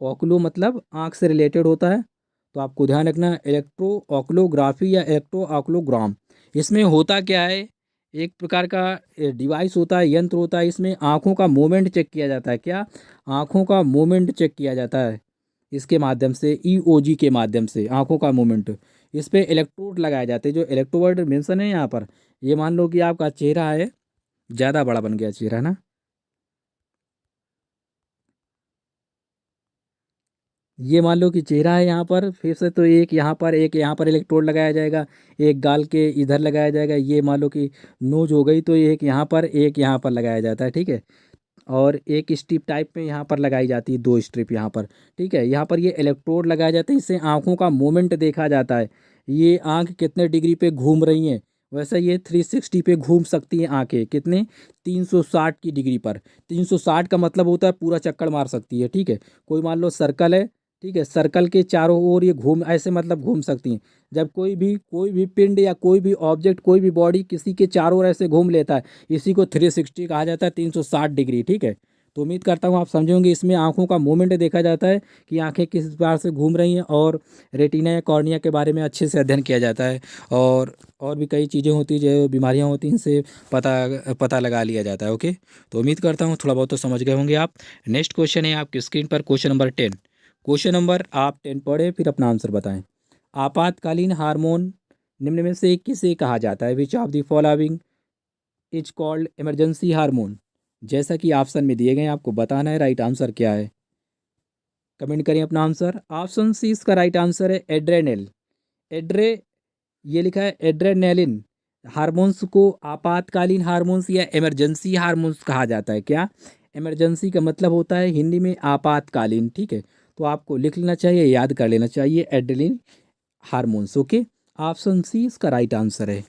ऑक्लो मतलब आँख से रिलेटेड होता है। तो आपको ध्यान रखना है, इलेक्ट्रो ऑक्लोग्राफी या इलेक्ट्रो ऑक्लोग्राम। इसमें होता क्या है, एक प्रकार का डिवाइस होता है, यंत्र होता है, इसमें आँखों का मूवमेंट चेक किया जाता है। क्या? आँखों का मूवमेंट चेक किया जाता है इसके माध्यम से, EOG के माध्यम से आंखों का मूवमेंट। इस पे इलेक्ट्रोड लगाए जाते हैं, जो इलेक्ट्रोवर्ड मेंशन है यहाँ पर। ये मान लो कि आपका चेहरा है, ज़्यादा बड़ा बन गया चेहरा ना, ये मान लो कि चेहरा है यहाँ पर, फिर से तो एक यहाँ पर इलेक्ट्रोड लगाया जाएगा, एक गाल के इधर लगाया जाएगा। ये मान लो कि नोज हो गई, तो एक यहाँ पर लगाया जाता है, ठीक है। और एक स्ट्रिप टाइप में यहाँ पर लगाई जाती है, दो स्ट्रिप यहाँ पर, ठीक है। यहाँ पर ये इलेक्ट्रोड लगाया जाता है, इससे आँखों का मूवमेंट देखा जाता है। ये आँख कितने डिग्री पे घूम रही हैं, वैसे ये 360 पे घूम सकती हैं आँखें, कितने 360 की डिग्री पर। 360 का मतलब होता है पूरा चक्कर मार सकती है, ठीक है। कोई मान लो सर्कल है, ठीक है, सर्कल के चारों ओर ये घूम ऐसे मतलब घूम सकती हैं। जब कोई भी पिंड या कोई भी ऑब्जेक्ट, कोई भी बॉडी किसी के चारों ओर ऐसे घूम लेता है, इसी को 360 कहा जाता है, 360 डिग्री, ठीक है। तो उम्मीद करता हूँ आप समझे होंगे। इसमें आंखों का मूवमेंट देखा जाता है कि आंखें किस प्रकार से घूम रही हैं, और रेटिना या कॉर्निया के बारे में अच्छे से अध्ययन किया जाता है। और भी कई चीज़ें होती हैं, जो बीमारियाँ होती हैं, इनसे पता लगा लिया जाता है। ओके, तो उम्मीद करता हूँ थोड़ा बहुत तो समझ गए होंगे आप। नेक्स्ट क्वेश्चन है आपकी स्क्रीन पर, क्वेश्चन नंबर 10। क्वेश्चन नंबर आप 10 पढ़े, फिर अपना आंसर बताएं। आपातकालीन हार्मोन निम्न में से किसे कहा जाता है? Which of the following is called emergency hormone? जैसा कि ऑप्शन में दिए गए हैं, आपको बताना है राइट आंसर क्या है। कमेंट करें अपना आंसर। ऑप्शन सी इसका राइट आंसर है एड्रेनल। एड्रे ये लिखा है एड्रेनलिन। हार्मोन्स को आपातकालीन हार्मोन्स या इमरजेंसी हार्मोन्स कहा जाता है। क्या? इमरजेंसी का मतलब होता है हिंदी में आपातकालीन, ठीक है। तो आपको लिख लेना चाहिए, याद कर लेना चाहिए, adrenaline hormones. Okay, option C इसका राइट आंसर है।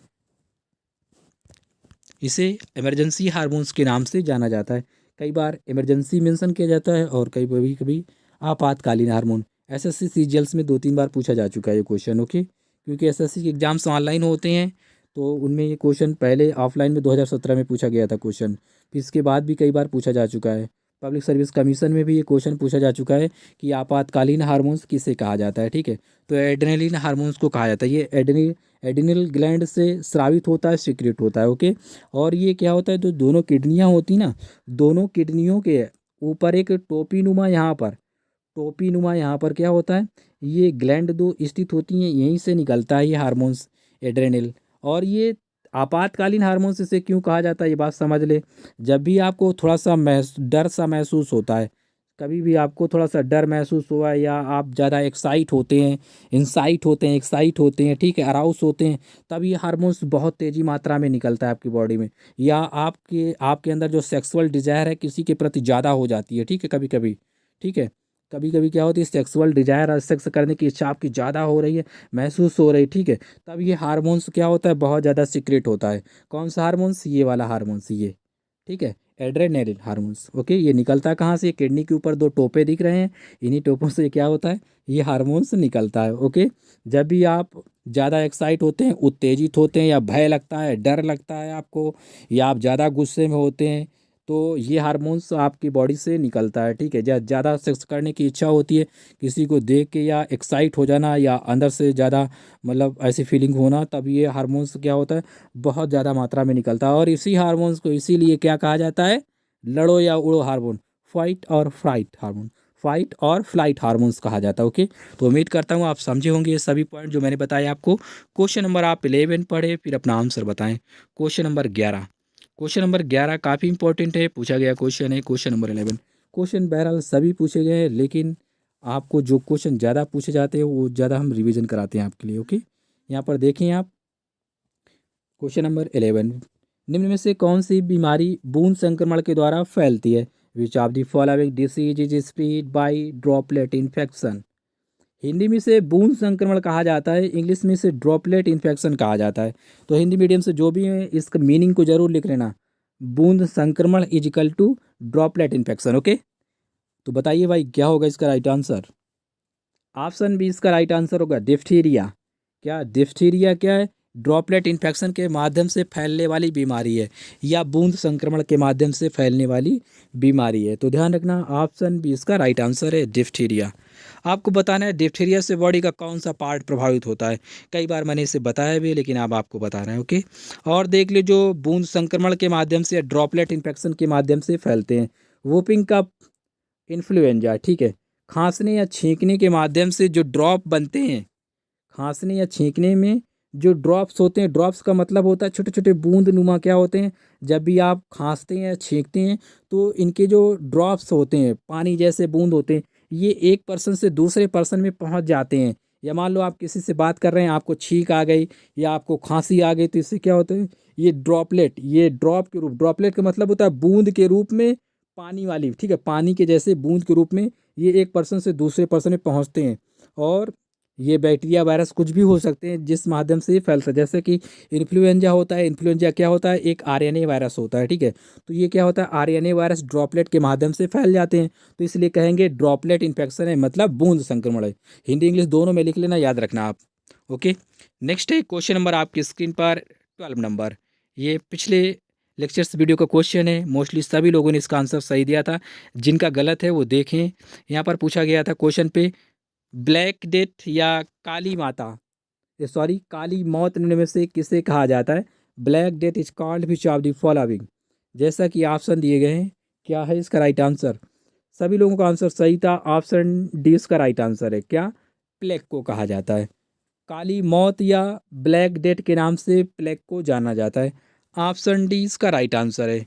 इसे इमरजेंसी हार्मोन्स के नाम से जाना जाता है। कई बार इमरजेंसी मेंशन किया जाता है, और कभी कभी आपातकालीन हार्मोन। एसएससी सीजीएल्स में 2-3 बार पूछा जा चुका है ये क्वेश्चन। ओके, क्योंकि एसएससी के एग्जाम्स ऑनलाइन होते हैं, तो उनमें ये क्वेश्चन पहले ऑफलाइन में 2017 में पूछा गया था क्वेश्चन, फिर इसके बाद भी कई बार पूछा जा चुका है। पब्लिक सर्विस कमीशन में भी ये क्वेश्चन पूछा जा चुका है कि आपातकालीन हार्मोन्स किसे कहा जाता है, ठीक है। तो एड्रेनलिन हार्मोन्स को कहा जाता है। ये एड्रिनल ग्लैंड से स्रावित होता है, सीक्रेट होता है। ओके, और ये क्या होता है, जो दोनों किडनियाँ होती ना, दोनों किडनियों के ऊपर एक टोपी नुमा यहाँ पर क्या होता है, ये ग्लैंड दो स्थित होती हैं, यहीं से निकलता है ये हार्मोन्स, एड्रेनल। और ये आपातकालीन हार्मोन्स इसे क्यों कहा जाता है, ये बात समझ ले। जब भी आपको थोड़ा सा डर सा महसूस होता है, कभी भी आपको थोड़ा सा डर महसूस हुआ, या आप ज़्यादा एक्साइट होते हैं, ठीक है, अराउस होते हैं, तब ये हार्मोन्स बहुत तेज़ी मात्रा में निकलता है आपकी बॉडी में। या आपके आपके अंदर जो सेक्सुअल डिज़ायर है किसी के प्रति ज़्यादा हो जाती है, ठीक है, कभी कभी, ठीक है। कभी कभी क्या होती है, सेक्सुअल डिजायर, सेक्स करने की इच्छा आपकी ज़्यादा हो रही है, महसूस हो रही है, ठीक है, तब ये हार्मोन्स क्या होता है, बहुत ज़्यादा सीक्रेट होता है। कौन सा हार्मोन्स? ये वाला हार्मोन्स, ये, ठीक है, एड्रेनलिन हार्मोन्स। ओके, ये निकलता कहाँ से? किडनी के ऊपर 2 टोपे दिख रहे हैं, इन्हीं टोपों से क्या होता है, ये हार्मोन्स निकलता है। ओके, जब भी आप ज़्यादा एक्साइट होते हैं, उत्तेजित होते हैं, या भय लगता है, डर लगता है आपको, या आप ज़्यादा गुस्से में होते हैं, तो ये हार्मोन्स आपकी बॉडी से निकलता है, ठीक है। ज़्यादा सेक्स करने की इच्छा होती है किसी को देख के, या एक्साइट हो जाना, या अंदर से ज़्यादा मतलब ऐसी फीलिंग होना, तब ये हार्मोन्स क्या होता है, बहुत ज़्यादा मात्रा में निकलता है। और इसी हार्मोन्स को इसीलिए क्या कहा जाता है, लड़ो या उड़ो हार्मोन, फाइट और फ्लाइट हार्मोन्स कहा जाता है। ओके, तो उम्मीद करता हूँ आप समझे होंगे ये सभी पॉइंट जो मैंने बताए आपको। क्वेश्चन नंबर आप 11 पढ़े, फिर अपना आंसर बताएं। क्वेश्चन नंबर 11 काफ़ी इंपॉर्टेंट है, पूछा गया क्वेश्चन है। क्वेश्चन नंबर 11, क्वेश्चन बहरहाल सभी पूछे गए हैं, लेकिन आपको जो क्वेश्चन ज़्यादा पूछे जाते हैं वो ज़्यादा हम रिवीजन कराते हैं आपके लिए। ओके, यहाँ पर देखें आप, क्वेश्चन नंबर 11, निम्न में से कौन सी बीमारी बूंद संक्रमण के द्वारा फैलती है? Which of the following disease is spread by droplet infection? Hindi में से बूंद संक्रमण कहा जाता है, इंग्लिश में से ड्रॉपलेट इन्फेक्शन कहा जाता है। तो हिंदी मीडियम से जो भी है इसका मीनिंग को जरूर लिख लेना। बूंद संक्रमण is equal to droplet infection. Okay, तो बताइए भाई क्या होगा इसका राइट आंसर? ऑप्शन बी इसका राइट आंसर होगा डिफ्थीरिया। क्या डिफ्थीरिया क्या है? ड्रॉपलेट इन्फेक्शन के माध्यम से फैलने वाली बीमारी है, या बूंद संक्रमण के माध्यम से फैलने वाली बीमारी है। तो ध्यान रखना, ऑप्शन बी इसका राइट आंसर है, डिफ्थीरिया। आपको बताना है डिप्थीरिया से बॉडी का कौन सा पार्ट प्रभावित होता है। कई बार मैंने इसे बताया भी, लेकिन अब आपको बता रहे हैं। ओके, और देख लीजिए, जो बूंद संक्रमण के माध्यम से या ड्रॉपलेट इन्फेक्शन के माध्यम से फैलते हैं, वूपिंग कफ, इन्फ्लुएंजा, ठीक है। खांसने या छींकने के माध्यम से जो ड्रॉप बनते हैं, खांसने या छींकने में जो ड्रॉप्स होते हैं, ड्रॉप्स का मतलब होता है छोटे छोटे बूंद नुमा क्या होते हैं, जब भी आप खांसते हैं या छींकते हैं, तो इनके जो ड्रॉप्स होते हैं, पानी जैसे बूंद होते हैं, ये एक पर्सन से दूसरे पर्सन में पहुंच जाते हैं। या मान लो आप किसी से बात कर रहे हैं, आपको छींक आ गई या आपको खांसी आ गई, तो इससे क्या होता है, ये ड्रॉपलेट, ये ड्रॉप के रूप, ड्रॉपलेट का मतलब होता है बूंद के रूप में पानी वाली, ठीक है, पानी के जैसे बूंद के रूप में ये एक पर्सन से दूसरे पर्सन में पहुंचते हैं। और ये बैक्टीरिया वायरस कुछ भी हो सकते हैं जिस माध्यम से ये फैलता है, जैसे कि इन्फ्लुएंजा होता है। इन्फ्लुएंजा क्या होता है, एक आरएनए वायरस होता है, ठीक है। तो ये क्या होता है, आरएनए वायरस ड्रॉपलेट के माध्यम से फैल जाते हैं, तो इसलिए कहेंगे ड्रॉपलेट इन्फेक्शन है, मतलब बूंद संक्रमण है। हिंदी इंग्लिश दोनों में लिख लेना, याद रखना आप। ओके, नेक्स्ट है क्वेश्चन नंबर आपकी स्क्रीन पर 12 नंबर। ये पिछले लेक्चर्स वीडियो का क्वेश्चन है, मोस्टली सभी लोगों ने इसका आंसर सही दिया था। जिनका गलत है वो देखें। यहाँ पर पूछा गया था क्वेश्चन पे, ब्लैक डेथ या काली माता, सॉरी काली मौत निम्न में से किसे कहा जाता है। Black death is called which of the following. जैसा कि ऑप्शन दिए गए हैं, क्या है इसका राइट आंसर। सभी लोगों का आंसर सही था, ऑप्शन डी इसका राइट आंसर है। क्या, प्लेग को कहा जाता है। काली मौत या ब्लैक डेथ के नाम से प्लेग को जाना जाता है। ऑप्शन डी इसका राइट आंसर है।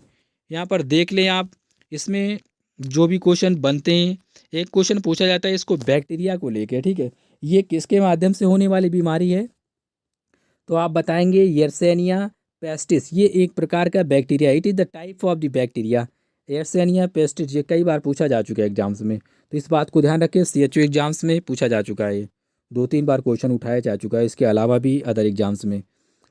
यहाँ पर देख लें आप, इसमें जो भी क्वेश्चन बनते हैं, एक क्वेश्चन पूछा जाता है इसको बैक्टीरिया को लेके, ठीक है, ये किसके माध्यम से होने वाली बीमारी है, तो आप बताएंगे यर्सेनिया पेस्टिस। ये एक प्रकार का bacteria, it is the type of the bacteria Yersinia pestis. ये कई बार पूछा जा चुका है एग्जाम्स में, तो इस बात को ध्यान रखें। CHO एग्जाम्स में पूछा जा चुका है, ये 2-3 बार क्वेश्चन उठाया जा चुका है, इसके अलावा भी अदर एग्जाम्स में।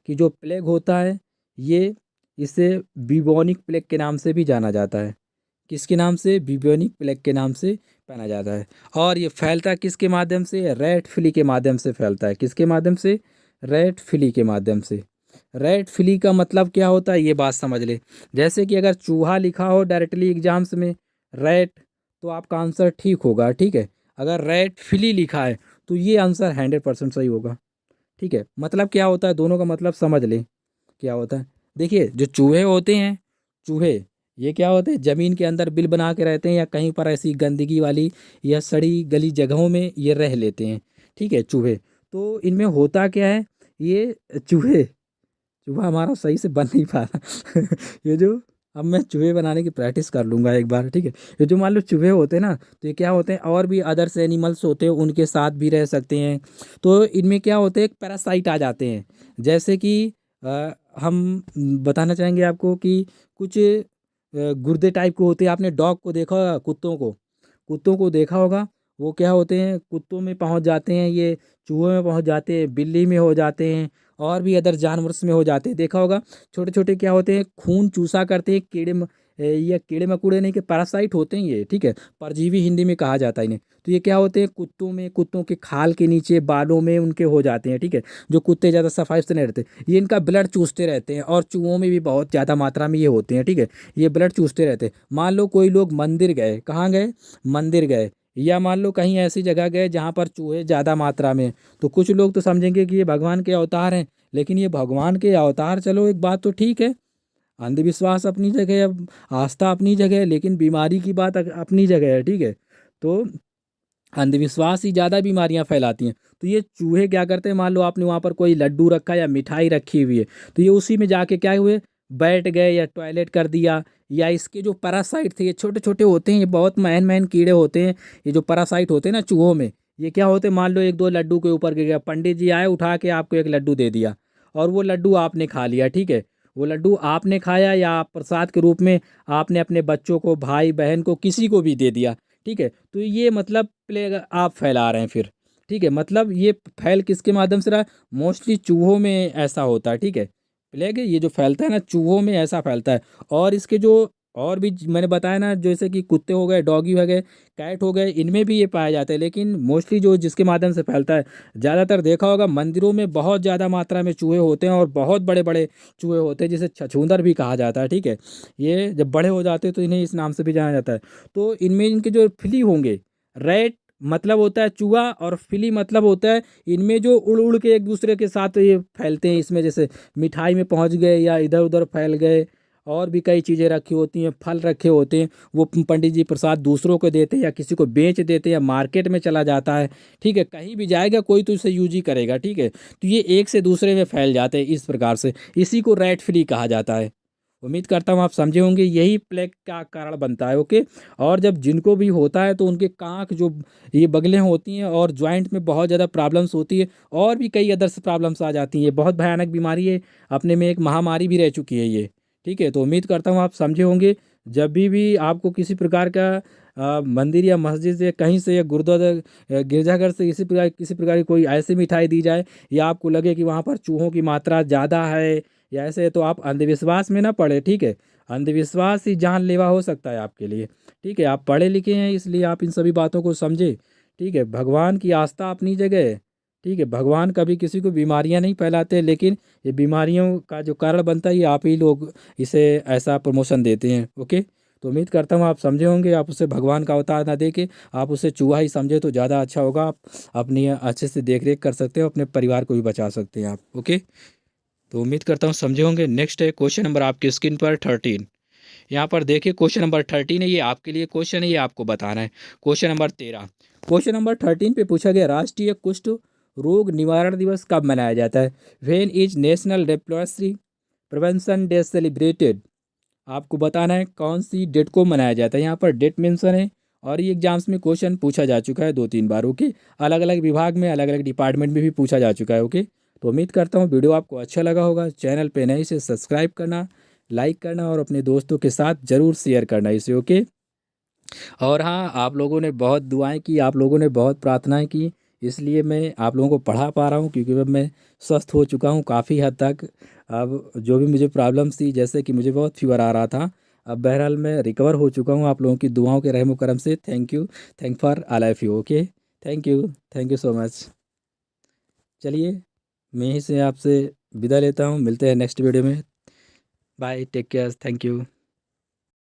कि जो प्लेग होता है, ये इसे बिबोनिक प्लेग के नाम से भी जाना जाता है। किसके नाम से, बिबोनिक प्लेग के नाम से जाना जाता है। और ये फैलता किसके माध्यम से, रेड फ्ली के माध्यम से फैलता है। किसके माध्यम से, रेड फ्ली के माध्यम से। रेड फ्ली का मतलब क्या होता है, ये बात समझ ले। जैसे कि अगर चूहा लिखा हो डायरेक्टली एग्जाम्स में रेड, तो आपका आंसर ठीक होगा, ठीक है। अगर रेड फ्ली लिखा है तो ये आंसर 100% सही होगा, ठीक है। मतलब क्या होता है, दोनों का मतलब समझ ले क्या होता है। देखिए, जो चूहे होते हैं, चूहे ये क्या होते हैं, ज़मीन के अंदर बिल बना के रहते हैं, या कहीं पर ऐसी गंदगी वाली या सड़ी गली जगहों में ये रह लेते हैं, ठीक है, चूहे। तो इनमें होता क्या है, ये चूहे, चूहा हमारा सही से बन नहीं पा रहा ये जो, अब मैं चूहे बनाने की प्रैक्टिस कर लूँगा एक बार, ठीक है। ये जो मान लो चूहे होते हैं ना, तो ये क्या होते हैं, और भी अदर्स एनिमल्स होते हैं, उनके साथ भी रह सकते हैं। तो इनमें क्या होते हैं, एक पैरासाइट आ जाते हैं। जैसे कि हम बताना चाहेंगे आपको कि कुछ गुर्दे टाइप के होते हैं। आपने डॉग को देखा होगा, कुत्तों को देखा होगा, वो क्या होते हैं, कुत्तों में पहुंच जाते हैं, ये चूहों में पहुंच जाते हैं, बिल्ली में हो जाते हैं, और भी अदर जानवर में हो जाते हैं, देखा होगा। छोटे छोटे क्या होते हैं, खून चूसा करते हैं, या कीड़े मकोड़े नहीं के पैरासाइट होते हैं ये, ठीक है, परजीवी हिंदी में कहा जाता है इन्हें। तो ये क्या होते हैं, कुत्तों में, कुत्तों के खाल के नीचे, बालों में उनके हो जाते हैं, ठीक है। जो कुत्ते ज़्यादा सफाई से नहीं रहते, ये इनका ब्लड चूसते रहते हैं, और चूहों में भी बहुत ज़्यादा मात्रा में ये होते हैं, ठीक है। ये ब्लड चूसते रहते हैं। मान लो कोई लोग मंदिर गए, कहाँ गए, मंदिर गए, या मान लो कहीं ऐसी जगह गए जहाँ पर चूहे ज़्यादा मात्रा में, तो कुछ लोग तो समझेंगे कि ये भगवान के अवतार हैं। लेकिन ये भगवान के अवतार, चलो एक बात तो ठीक है, अंधविश्वास अपनी जगह है, अब आस्था अपनी जगह है, लेकिन बीमारी की बात अपनी जगह है, ठीक है। तो अंधविश्वास ही ज़्यादा बीमारियां फैलाती हैं। तो ये चूहे क्या करते हैं, मान लो आपने वहाँ पर कोई लड्डू रखा या मिठाई रखी हुई है, तो ये उसी में जाके क्या हुए, बैठ गए या टॉयलेट कर दिया। या इसके जो पैरासाइट थे, ये छोटे छोटे होते हैं, ये बहुत मैन मैन कीड़े होते हैं। ये जो पैरासाइट होते हैं ना चूहों में, ये क्या होते हैं, मान लो 1-2 लड्डू के ऊपर गिर गया, पंडित जी आए, उठा के आपको एक लड्डू दे दिया, और वो लड्डू आपने खा लिया, ठीक है। वो लड्डू आपने खाया, या आप प्रसाद के रूप में आपने अपने बच्चों को, भाई बहन को, किसी को भी दे दिया, ठीक है। तो ये मतलब प्लेग आप फैला रहे हैं फिर, ठीक है। मतलब ये फैल किसके माध्यम से रहा है, मोस्टली चूहों में ऐसा होता है, ठीक है। प्लेग ये जो फैलता है ना, चूहों में ऐसा फैलता है। और इसके जो और भी मैंने बताया ना, जैसे कि कुत्ते हो गए, डॉगी हो गए, कैट हो गए, इनमें भी ये पाया जाता है। लेकिन मोस्टली जो जिसके माध्यम से फैलता है, ज़्यादातर देखा होगा मंदिरों में बहुत ज़्यादा मात्रा में चूहे होते हैं, और बहुत बड़े बड़े चूहे होते हैं, जिसे छछूंदर भी कहा जाता है, ठीक है। ये जब बड़े हो जाते हैं तो इन्हें इस नाम से भी जाना जाता है। तो इनमें इनके जो फ्ली होंगे, रेट मतलब होता है चूहा, और फिली मतलब होता है इनमें जो उड़ उड़ के एक दूसरे के साथ ये फैलते हैं। इसमें जैसे मिठाई में पहुंच गए, या इधर उधर फैल गए, और भी कई चीज़ें रखी होती हैं, फल रखे होते हैं, वो पंडित जी प्रसाद दूसरों को देते हैं, या किसी को बेच देते हैं, या मार्केट में चला जाता है, ठीक है। कहीं भी जाएगा कोई तो इसे यूज ही करेगा, ठीक है। तो ये एक से दूसरे में फैल जाते हैं इस प्रकार से, इसी को रैट फ्ली कहा जाता है। उम्मीद करता हूँ आप समझे होंगे, यही प्लेग का कारण बनता है। ओके। और जब जिनको भी होता है तो उनके कांख जो ये बगलें होती हैं और जॉइंट में बहुत ज़्यादा प्रॉब्लम्स होती है, और भी कई अदर्स प्रॉब्लम्स आ जाती हैं। बहुत भयानक बीमारी है, अपने में एक महामारी भी रह चुकी है ये। ठीक है, तो उम्मीद करता हूँ आप समझे होंगे। जब भी आपको किसी प्रकार का मंदिर या मस्जिद या कहीं से या गुरुद्वारा गिरजाघर से किसी प्रकार की कोई ऐसी मिठाई दी जाए, या आपको लगे कि वहाँ पर चूहों की मात्रा ज़्यादा है या ऐसे है, तो आप अंधविश्वास में ना पड़े। ठीक है, अंधविश्वास ही जानलेवा हो सकता है आपके लिए। ठीक है, आप पढ़े लिखे हैं इसलिए आप इन सभी बातों को समझे। ठीक है, भगवान की आस्था अपनी जगह है। ठीक है, भगवान कभी किसी को बीमारियां नहीं फैलाते, लेकिन ये बीमारियों का जो कारण बनता है ये आप ही लोग इसे ऐसा प्रमोशन देते हैं। ओके। तो उम्मीद करता हूँ आप समझे होंगे। आप उसे भगवान का अवतार ना देके आप उसे चूहा ही समझे तो ज़्यादा अच्छा होगा। आप अपनी अच्छे से देख रेख कर सकते हो, अपने परिवार को भी बचा सकते हैं आप। ओके। तो उम्मीद करता हूँ समझे होंगे। नेक्स्ट है क्वेश्चन नंबर आपकी स्क्रीन पर 13। यहाँ पर देखिए क्वेश्चन नंबर 13 है, ये आपके लिए क्वेश्चन है, ये आपको बताना है। क्वेश्चन नंबर 13, क्वेश्चन नंबर 13 पे पूछा गया राष्ट्रीय कुष्ठ रोग निवारण दिवस कब मनाया जाता है। When is national leprosy prevention day celebrated. आपको बताना है कौन सी डेट को मनाया जाता है। यहाँ पर डेट मेंशन है, और ये एग्जाम्स में क्वेश्चन पूछा जा चुका है 2-3 बार। ओके। अलग अलग विभाग में अलग अलग डिपार्टमेंट में भी पूछा जा चुका है। ओके। तो उम्मीद करता हूँ वीडियो आपको अच्छा लगा होगा। चैनल पे नए से सब्सक्राइब करना, लाइक करना और अपने दोस्तों के साथ ज़रूर शेयर करना इसे। ओके। और हाँ, आप लोगों ने बहुत दुआएं की, आप लोगों ने बहुत प्रार्थनाएं की, इसलिए मैं आप लोगों को पढ़ा पा रहा हूँ, क्योंकि अब मैं स्वस्थ हो चुका हूँ काफ़ी हद तक। अब जो भी मुझे प्रॉब्लम्स थी, जैसे कि मुझे बहुत फीवर आ रहा था, अब बहरहाल मैं रिकवर हो चुका हूँ आप लोगों की दुआओं के रहम करम से। Thank you. Thank for all of you. Okay. Thank you. Thank you so much. चलिए, मैं यहीं से आपसे विदा लेता हूँ, मिलते हैं नेक्स्ट वीडियो में। Bye, take care, thank you.